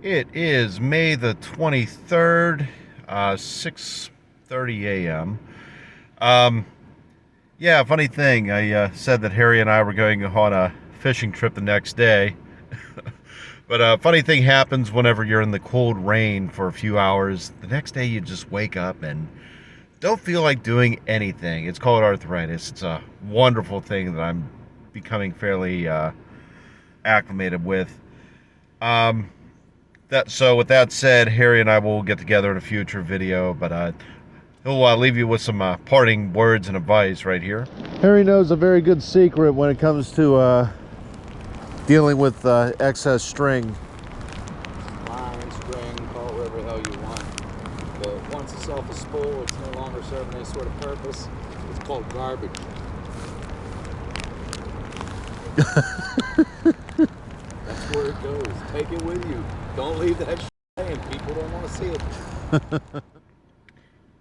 It is May the 23rd, 6:30 a.m. Yeah, funny thing. I said that Harry and I were going on a fishing trip the next day. But funny thing happens whenever you're in the cold rain for a few hours. The next day you just wake up and don't feel like doing anything. It's called arthritis. It's a wonderful thing that I'm becoming fairly acclimated with. So with that said, Harry and I will get together in a future video, but he'll leave you with some parting words and advice right here. Harry knows a very good secret when it comes to dealing with excess string. Line, string, call it whatever the hell you want. But once the self is full, it's no longer serving any sort of purpose. It's called garbage. That's where it goes. Take it with you. Don't leave that shit in. People don't want to see it.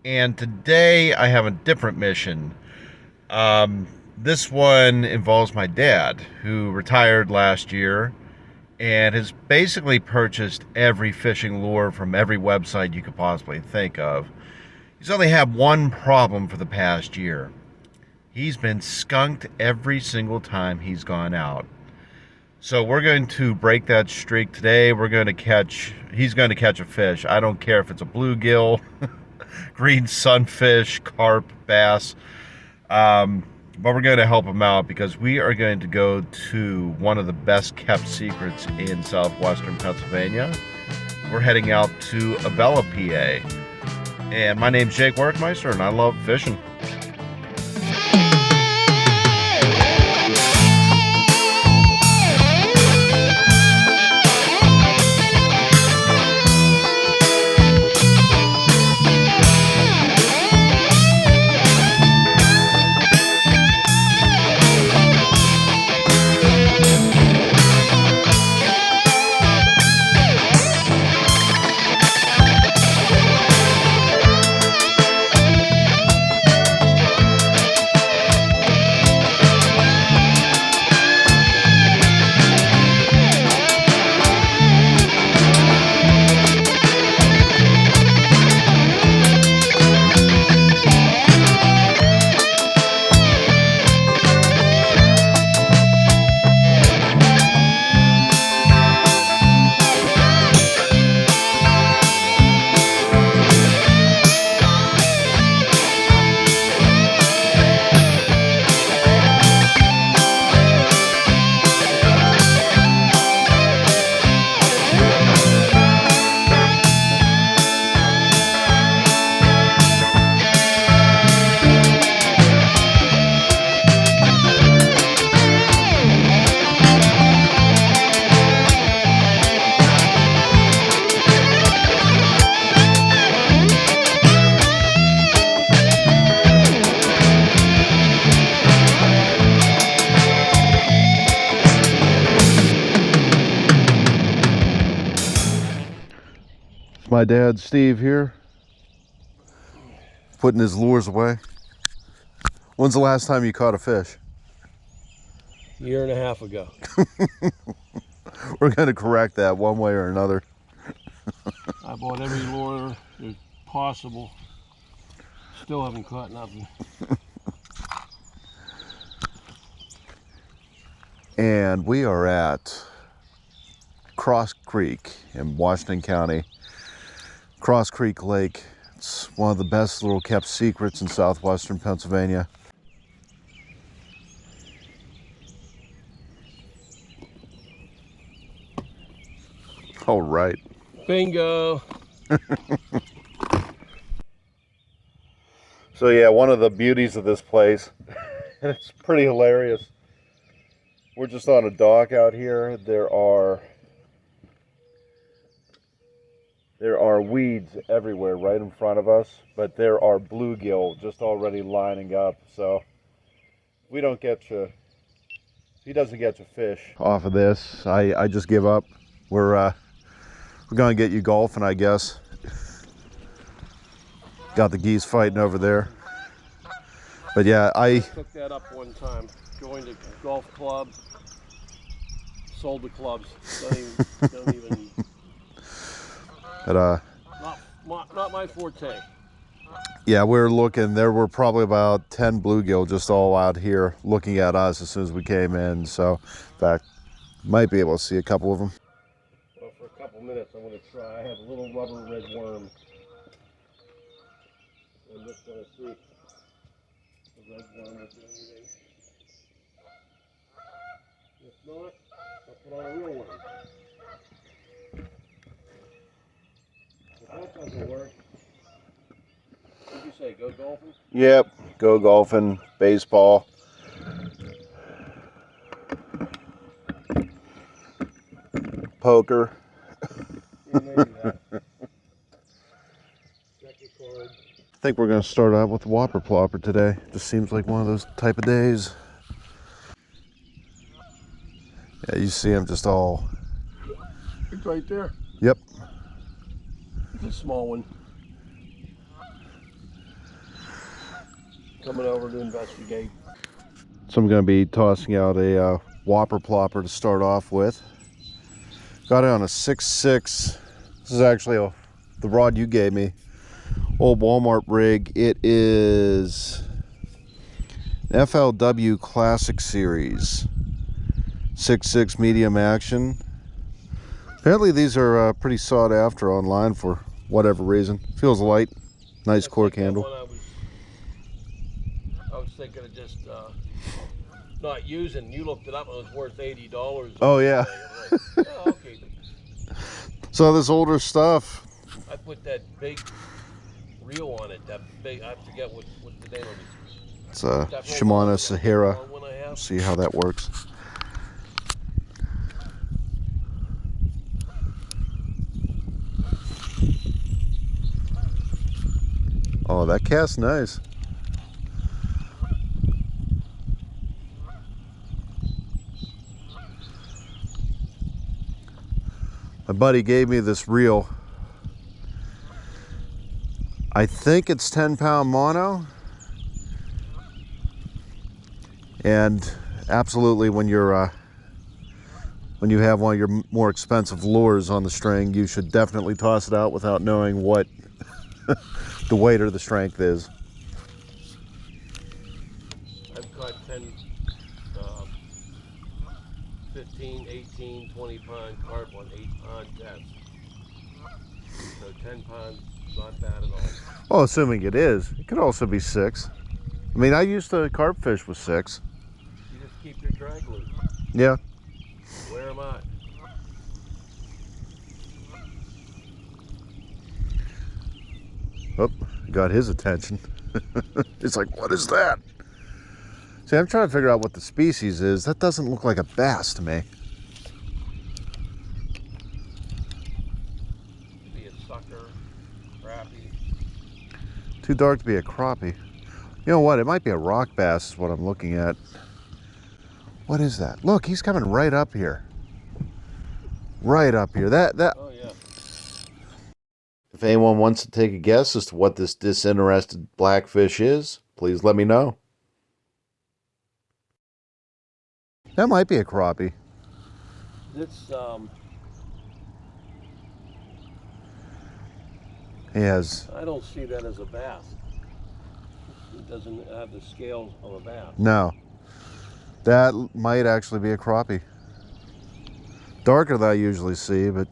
And today I have a different mission. This one involves my dad, who retired last year and has basically purchased every fishing lure from every website you could possibly think of. He's only had one problem for the past year. He's been skunked every single time he's gone out. So we're going to break that streak today. He's going to catch a fish. I don't care if it's a bluegill, green sunfish, carp, bass. But we're going to help him out because we are going to go to one of the best kept secrets in southwestern Pennsylvania. We're heading out to Avella, PA. And my name's Jake Workmeister and I love fishing. My dad, Steve, here, putting his lures away. When's the last time you caught a fish? A year and a half ago. We're going to correct that one way or another. I bought every lure that's possible. Still haven't caught nothing. And we are at Cross Creek in Washington County. Cross Creek Lake. It's one of the best little kept secrets in southwestern Pennsylvania. All right. Bingo. So yeah, one of the beauties of this place, and it's pretty hilarious. We're just on a dock out here. There are weeds everywhere right in front of us, but there are bluegill just already lining up. So if he doesn't get you fish off of this, I just give up. We're gonna get you golfing, I guess. Got the geese fighting over there. But yeah, I took that up one time. Joined a golf club. Sold the clubs. Don't even But Not my forte. yeah, we were looking. There were probably about 10 bluegill just all out here looking at us as soon as we came in. So, in fact, might be able to see a couple of them. Well, for a couple minutes, I'm going to try. I have a little rubber red worm. I'm just going to see if the red worm will do anything. If not, I'll put on a real one. If that doesn't work, what did you say, go golfing? Yep, go golfing, baseball. Poker. Yeah, maybe that. Check your card. I think we're going to start out with the whopper plopper today. Just seems like one of those type of days. Yeah, you see them just all. It's right there. Yep. It's a small one. Coming over to investigate. So I'm going to be tossing out a whopper plopper to start off with. Got it on a 6.6. This is actually the rod you gave me. Old Walmart rig. It is an FLW Classic Series 6.6 medium action. Apparently these are pretty sought after online for whatever reason. Feels light, nice cork handle. I was thinking of just not using. You looked it up and it was worth $80. Oh yeah. Like, oh, okay. So this older stuff. I put that big reel on it. That big. I forget what the name of it. It's a Shimano Sahara. See how that works. Oh, that cast's nice. My buddy gave me this reel. I think it's 10-pound mono. And absolutely, when you have one of your more expensive lures on the string, you should definitely toss it out without knowing what the weight or the strength is. I've caught 10, 15, 18, 20 pound carp on 8-pound tests. So 10 pounds, not bad at all. Well, assuming it is. It could also be 6. I mean, I used to carp fish with 6. You just keep your drag loose. Yeah. Where am I? Oh, got his attention. It's like, what is that? See, I'm trying to figure out what the species is. That doesn't look like a bass to me. Be a sucker, crappie. Too dark to be a crappie. You know what? It might be a rock bass is what I'm looking at. What is that? Look, he's coming right up here. Right up here. That. Oh yeah. If anyone wants to take a guess as to what this disinterested blackfish is, please let me know. That might be a crappie. It's He has. I don't see that as a bass. It doesn't have the scales of a bass. No. That might actually be a crappie. Darker than I usually see, but.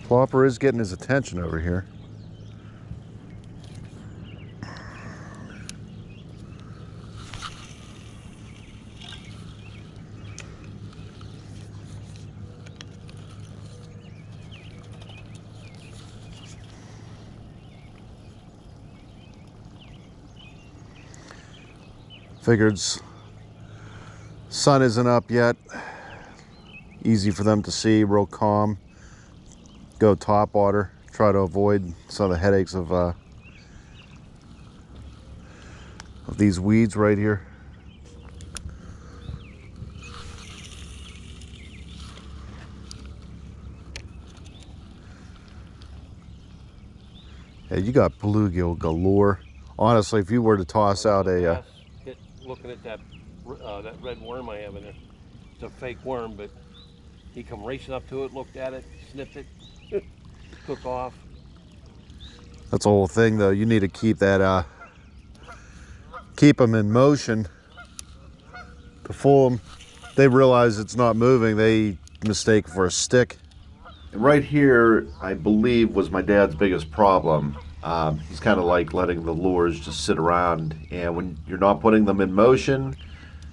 Plopper is getting his attention over here. Figured sun isn't up yet. Easy for them to see, real calm. Go top water, try to avoid some of the headaches of of these weeds right here. Yeah, you got bluegill galore. Honestly, if you were to toss out a looking at that that red worm I have in there, it's a fake worm, but he come racing up to it, looked at it, sniffed it, took off. That's the whole thing, though. You need to keep that, keep them in motion to fool them. They realize it's not moving. They mistake for a stick. Right here, I believe, was my dad's biggest problem. He's kind of like letting the lures just sit around, and when you're not putting them in motion,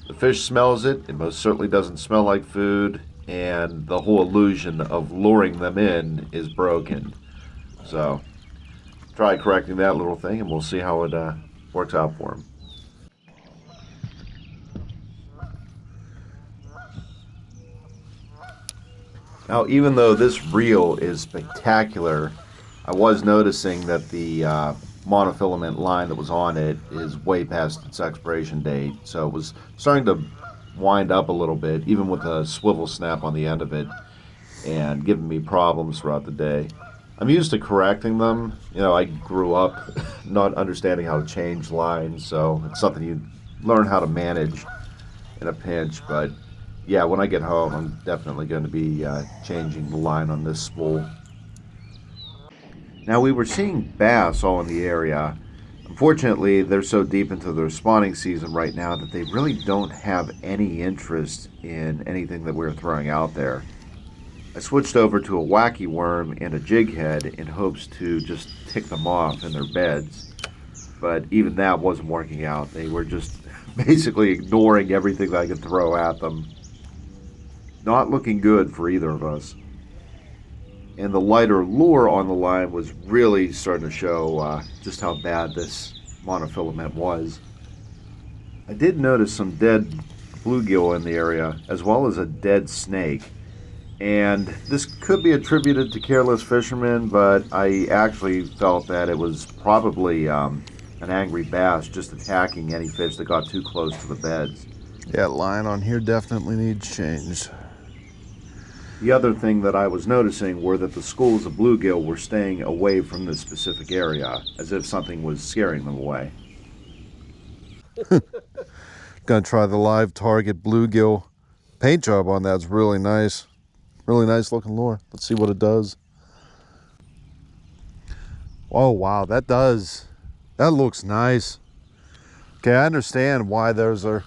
the fish smells it. It most certainly doesn't smell like food, and the whole illusion of luring them in is broken. So try correcting that little thing, and we'll see how it works out for him. Now, even though this reel is spectacular, I was noticing that the monofilament line that was on it is way past its expiration date. So it was starting to wind up a little bit, even with a swivel snap on the end of it, and giving me problems throughout the day. I'm used to correcting them. You know, I grew up not understanding how to change lines, so it's something you learn how to manage in a pinch. But yeah, when I get home, I'm definitely going to be changing the line on this spool. Now, we were seeing bass all in the area. Unfortunately, they're so deep into their spawning season right now that they really don't have any interest in anything that we're throwing out there. I switched over to a wacky worm and a jig head in hopes to just tick them off in their beds. But even that wasn't working out. They were just basically ignoring everything that I could throw at them. Not looking good for either of us. And the lighter lure on the line was really starting to show just how bad this monofilament was. I did notice some dead bluegill in the area, as well as a dead snake. And this could be attributed to careless fishermen, but I actually felt that it was probably an angry bass just attacking any fish that got too close to the beds. Yeah, line on here definitely needs changed. The other thing that I was noticing were that the schools of bluegill were staying away from this specific area, as if something was scaring them away. Gonna try the live target bluegill. Paint job on that's really nice. Really nice looking lure. Let's see what it does. Oh wow, that looks nice. Okay, I understand why there's a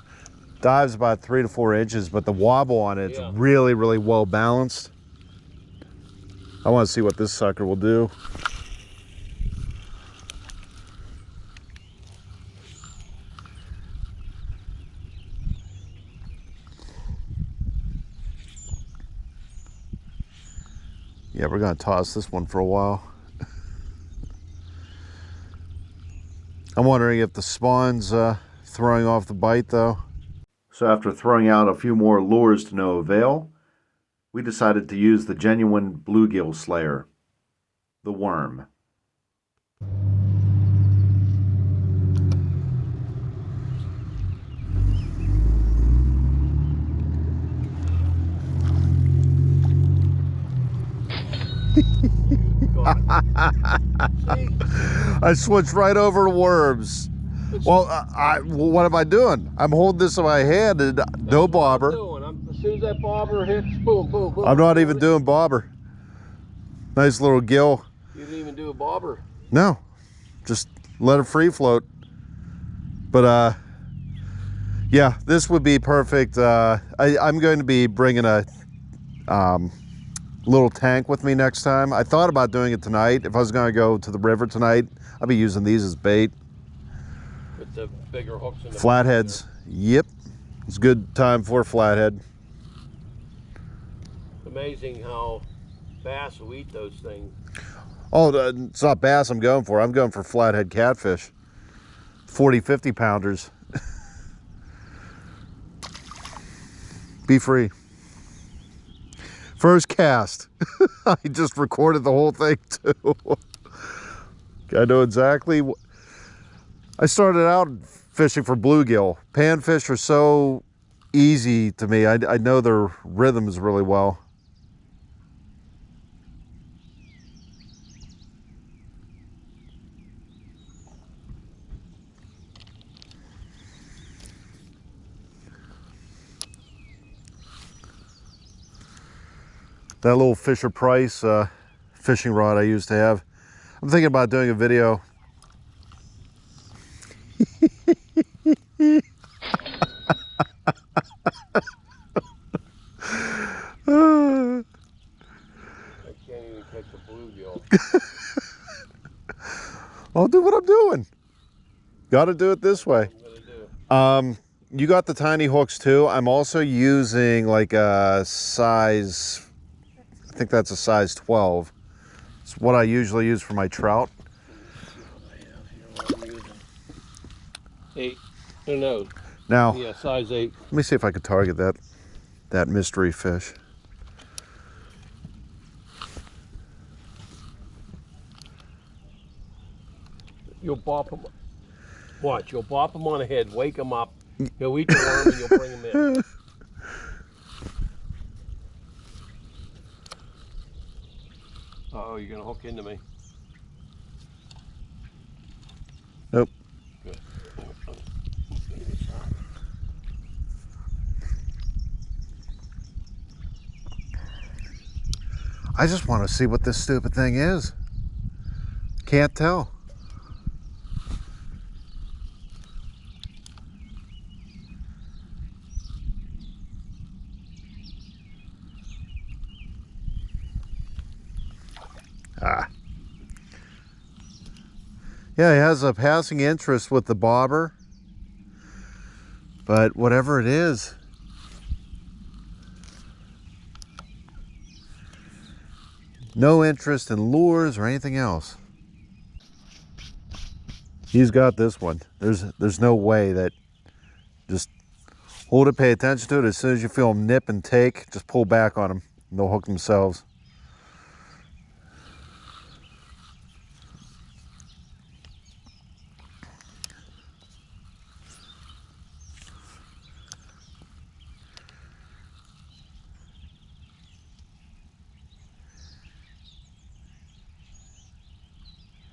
dives about 3 to 4 inches, but the wobble on it's really, really well balanced. I want to see what this sucker will do. Yeah, we're gonna toss this one for a while. I'm wondering if the spawn's throwing off the bite though. So after throwing out a few more lures to no avail, we decided to use the genuine bluegill slayer, the worm. I switched right over to worms. Well, what am I doing? I'm holding this in my hand and no bobber. As soon as that bobber hits, boom, boom, boom. I'm not even doing bobber. Nice little gill. You didn't even do a bobber. No, just let it free float. But yeah, this would be perfect. I'm going to be bringing a little tank with me next time. I thought about doing it tonight. If I was going to go to the river tonight, I'd be using these as bait. With the bigger hooks in the flatheads. Yep, it's a good time for a flathead. Amazing how bass will eat those things. Oh, it's not bass I'm going for. I'm going for flathead catfish. 40, 50 pounders. Be free. First cast. I just recorded the whole thing too. I know exactly. I started out fishing for bluegill. Panfish are so easy to me. I know their rhythms really well. That little Fisher Price fishing rod I used to have. I'm thinking about doing a video. I can't even catch a bluegill. I'll do what I'm doing. Got to do it this way. You got the tiny hooks too. I'm also using like a size, I think that's a size 12. It's what I usually use for my trout. Eight. No. Now, Yeah, size 8. let me see if I could target that mystery fish. You'll bop him. Watch, you'll bop him on the head, wake him up. He'll eat the worm and you'll bring him in. Uh-oh, you're gonna hook into me. Nope. Good. I just want to see what this stupid thing is. Can't tell. Ah. Yeah, he has a passing interest with the bobber, but whatever it is, no interest in lures or anything else. He's got this one. There's no way that, just hold it, pay attention to it. As soon as you feel them nip and take, just pull back on them and they'll hook themselves.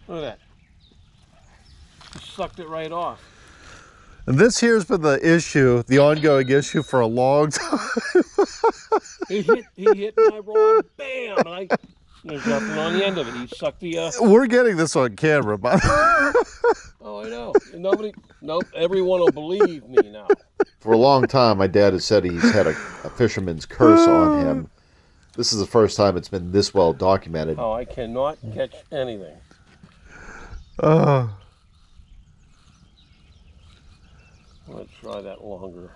Look at that. He sucked it right off. And this here's been the issue, the ongoing issue for a long time. He hit my rod, bam! And there's nothing on the end of it. He sucked the. We're getting this on camera, but. Oh, I know. Nope. Everyone will believe me now. For a long time, my dad has said he's had a fisherman's curse on him. This is the first time it's been this well documented. Oh, I cannot catch anything. Let's try that longer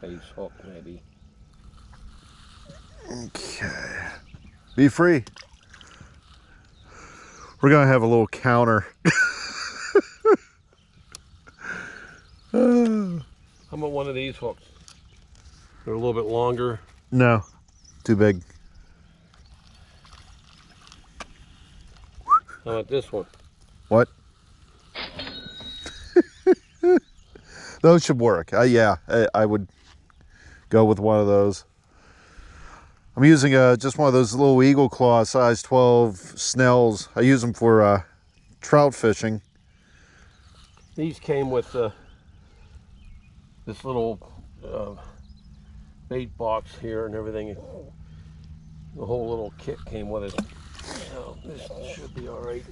base hook, maybe. Okay. Be free. We're going to have a little counter. How about one of these hooks? They're a little bit longer. No, too big. How about this one? What? Those should work. Yeah, I would go with one of those. I'm using just one of those little Eagle Claw size 12 Snells. I use them for trout fishing. These came with this little bait box here and everything. The whole little kit came with it. So this should be all right.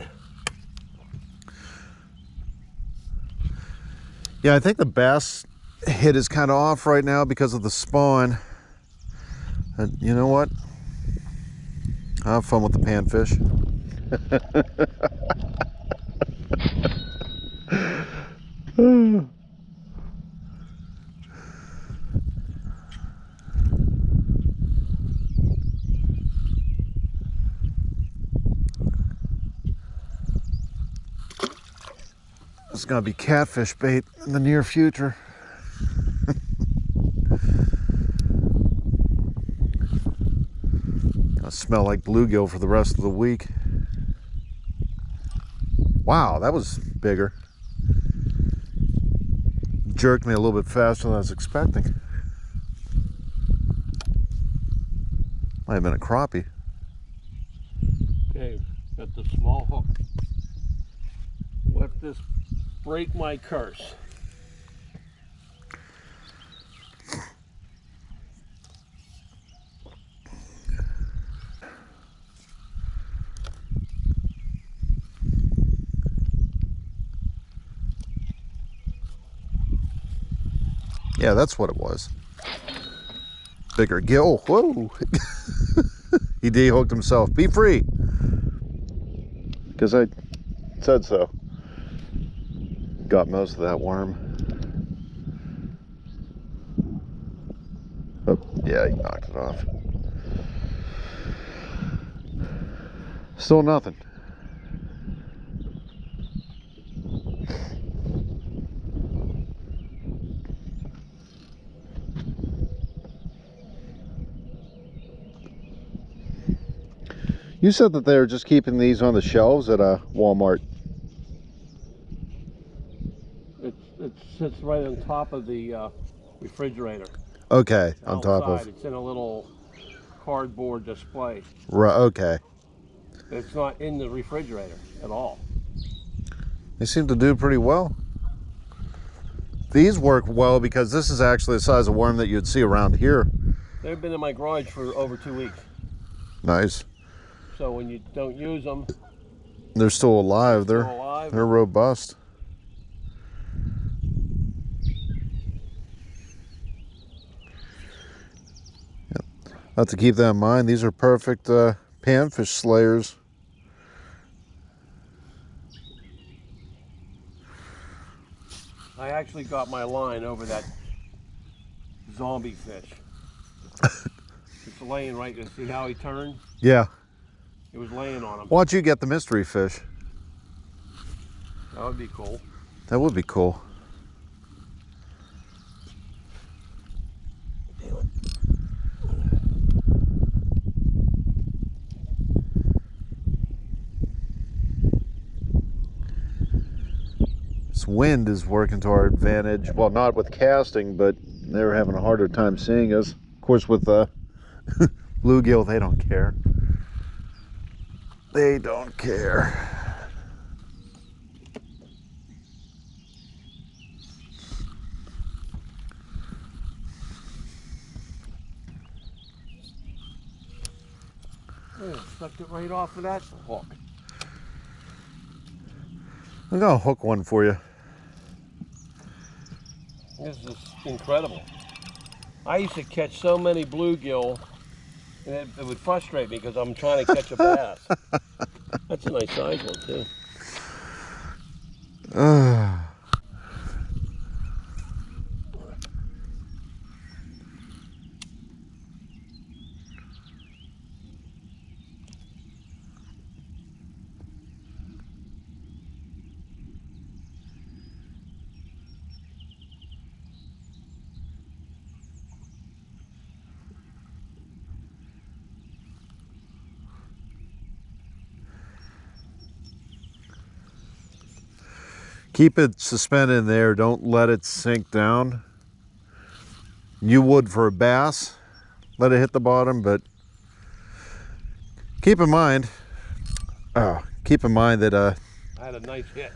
Yeah, I think the bass hit is kind of off right now because of the spawn. You know what? I'll have fun with the panfish. It's gonna be catfish bait in the near future. Gonna smell like bluegill for the rest of the week. Wow, that was bigger. jerked me a little bit faster than I was expecting. Might have been a crappie. Okay, got the small hook. Let this break my curse. Yeah, that's what it was. Bigger gill. Whoa. He de-hooked himself. Be free. Because I said so. Got most of that worm. Oh, yeah, he knocked it off. Still nothing. You said that they were just keeping these on the shelves at Walmart. It sits right on top of the refrigerator. Okay, on top Outside, of. it's in a little cardboard display. Right, okay. It's not in the refrigerator at all. They seem to do pretty well. These work well because this is actually the size of worm that you'd see around here. They've been in my garage for over 2 weeks. Nice. So when you don't use them, They're still alive. they're still alive. They're robust. Yep. Have to keep that in mind. These are perfect panfish slayers. I actually got my line over that zombie fish. It's laying right there. See how he turned? Yeah. It was laying on him. Why don't you get the mystery fish? That would be cool. That would be cool. This wind is working to our advantage. Well, not with casting, but they're having a harder time seeing us. Of course, with bluegill, they don't care. They don't care. Oh, sucked it right off of that hook. I'm gonna hook one for you. This is incredible. I used to catch so many bluegill, and it would frustrate me because I'm trying to catch a bass. That's a nice size one too. Keep it suspended in there. Don't let it sink down. You would for a bass. Let it hit the bottom, but keep in mind. Keep in mind that I had a nice hit.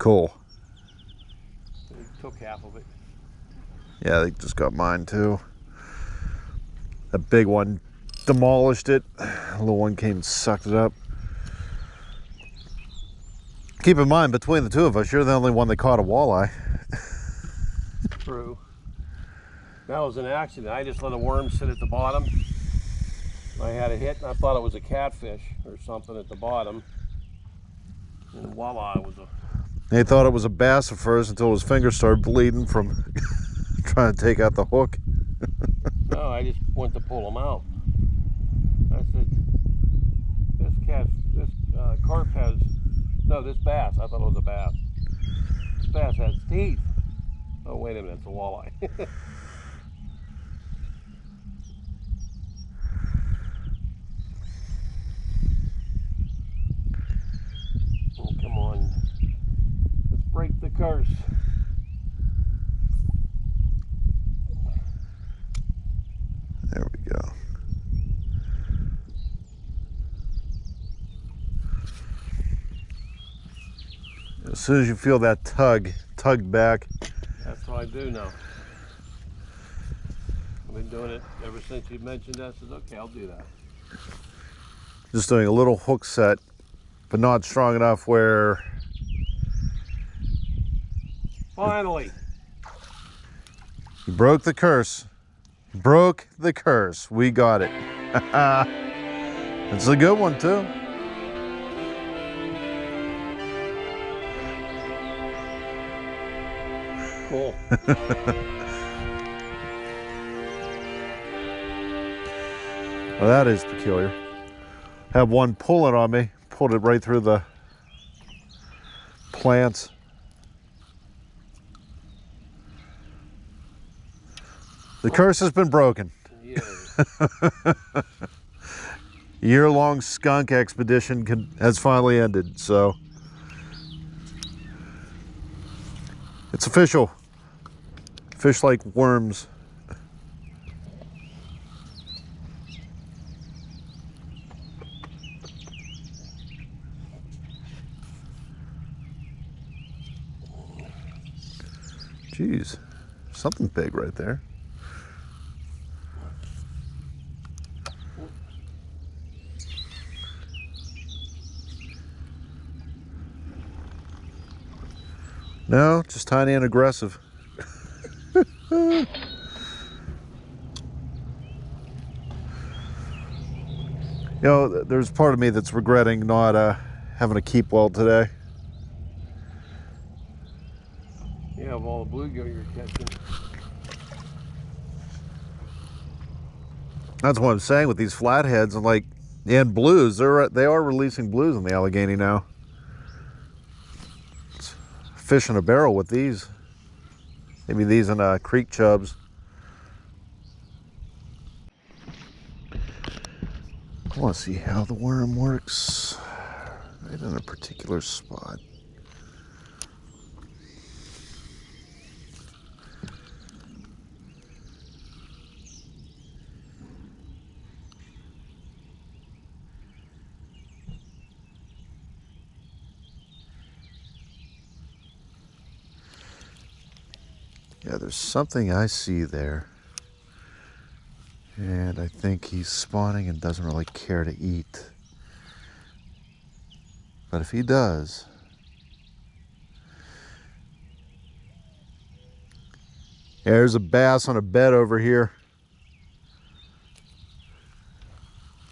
cool. It took half of it. Yeah, they just got mine too. A big one demolished it. A little one came and sucked it up. Keep in mind, between the two of us, you're the only one that caught a walleye. True. That was an accident. I just let a worm sit at the bottom. I had a hit and I thought it was a catfish or something at the bottom. And voila, it was a... They thought it was a bass at first until his fingers started bleeding from trying to take out the hook. No, I just went to pull him out. I said, this carp has... No, this bass. I thought it was a bass. This bass has teeth. Oh, wait a minute. It's a walleye. Oh, come on. Let's break the curse. There we go. As soon as you feel that tug back. That's what I do now. I've been doing it ever since you mentioned that. I said, okay, I'll do that. Just doing a little hook set, but not strong enough where... Finally! You broke the curse. Broke the curse. We got it. It's a good one too. Cool. Well, that is peculiar. Have one pulling on me. Pulled it right through the plants. The curse has been broken. Yeah. Year-long skunk expedition has finally ended, so it's official. Fish like worms. Jeez, something big right there. No, just tiny and aggressive. You know, there's part of me that's regretting not having a keep well today. Yeah, of all the bluegill you're catching. That's what I'm saying with these flatheads and and blues. They are releasing blues in the Allegheny now. It's fish in a barrel with these. Maybe these and creek chubs. I want to see how the worm works right in a particular spot. Yeah, there's something I see there. And I think he's spawning and doesn't really care to eat. But if he does, there's a bass on a bed over here.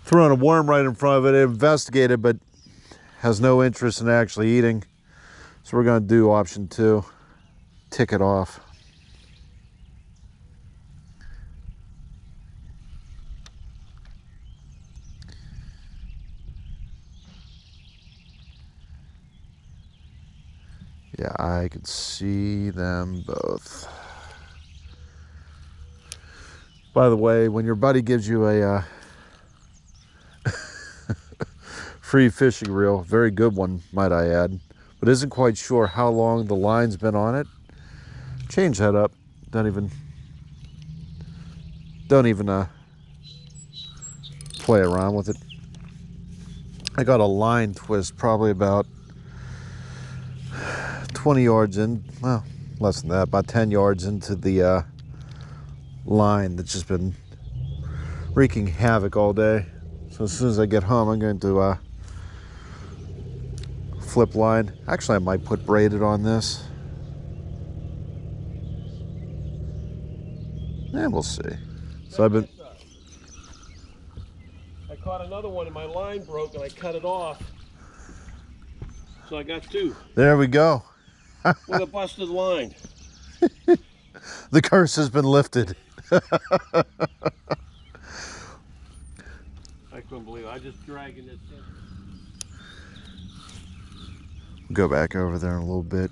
Throwing a worm right in front of it. It investigated, but has no interest in actually eating. So we're going to do option 2. Tick it off. Yeah, I could see them both. By the way, when your buddy gives you a free fishing reel, very good one, might I add, but isn't quite sure how long the line's been on it, change that up. Don't even play around with it. I got a line twist probably about 20 yards in, well, less than that, about 10 yards into the line that's just been wreaking havoc all day. So as soon as I get home, I'm going to flip line. Actually, I might put braided on this. And we'll see. So I've been... I caught another one and my line broke and I cut it off. So I got 2. There we go. With a busted line. The curse has been lifted. I couldn't believe it. I just dragging this in. Go back over there in a little bit.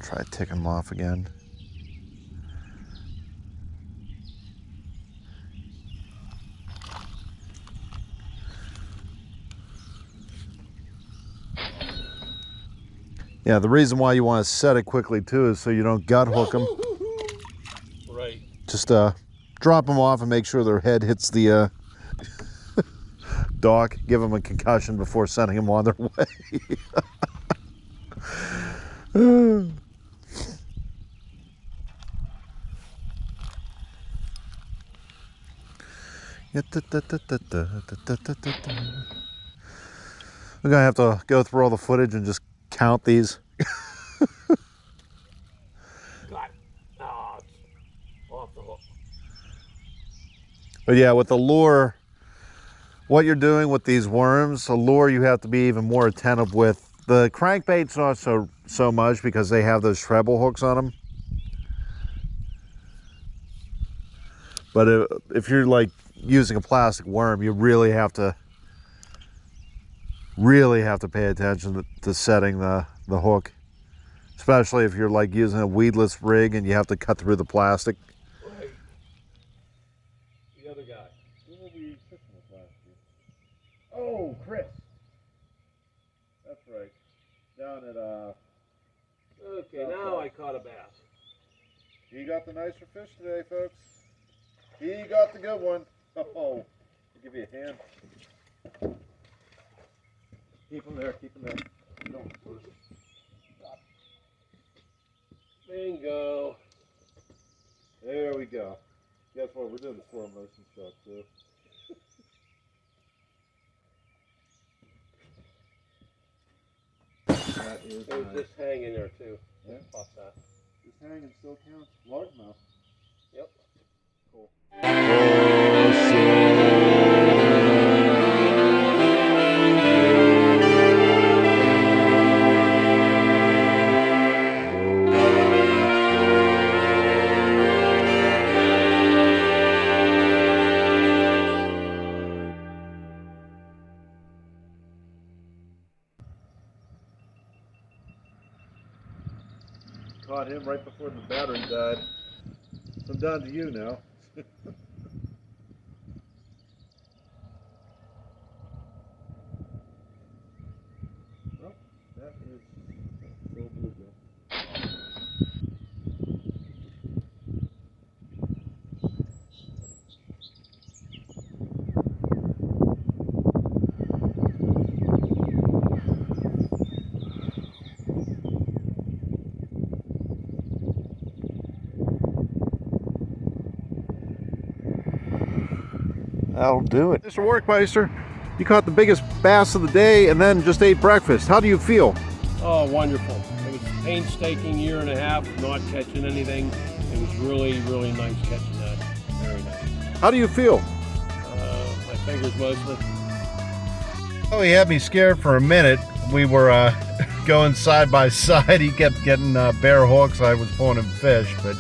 Try ticking them off again. Yeah, the reason why you want to set it quickly too is so you don't gut hook them. Right. Just drop them off and make sure their head hits the dock, give them a concussion before sending them on their way. We're gonna have to go through all the footage and just count these. Got it. Oh, it's off the hook. But yeah, with the lure, what you're doing with these worms, a lure you have to be even more attentive with. The crankbaits not so much because they have those treble hooks on them. But if you're like using a plastic worm, you really have to pay attention to setting the hook, especially if you're like using a weedless rig and you have to cut through the plastic. Right. The other guy. Who will be fishing with last year? Oh, Chris. That's right. Down at Okay, now I caught a bass. he got the nicer fish today, folks. He got the good one. Oh, I'll give you a hand. Keep him there, keep him there. Don't push. Bingo. There we go. Guess what? We're doing the slow motion shot too. That is It was nice. just hanging there too. Yeah. Pop that. Just hanging still counts. Largemouth. Yep. Caught him right before the battery died. So I'm down to you now. Well, that is still bluegill. That'll do it. Mr. Workmeister, you caught the biggest bass of the day and then just ate breakfast. How do you feel? Oh, wonderful. It was a painstaking year and a half not catching anything. It was really, really nice catching that. Very nice. How do you feel? My fingers mostly. Oh, he had me scared for a minute. We were going side by side. He kept getting bare hooks. I was pulling him fish, but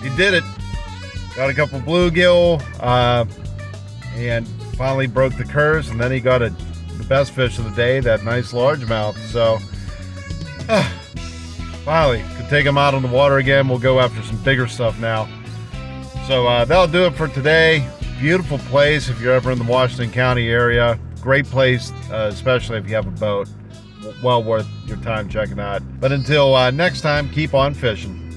he did it. Got a couple bluegill, and finally broke the curse. And then he got the best fish of the day, that nice largemouth. So finally could take him out on the water again. We'll go after some bigger stuff now. So that'll do it for today. Beautiful place if you're ever in the Washington County area. Great place, especially if you have a boat. Well worth your time checking out. But until next time, keep on fishing.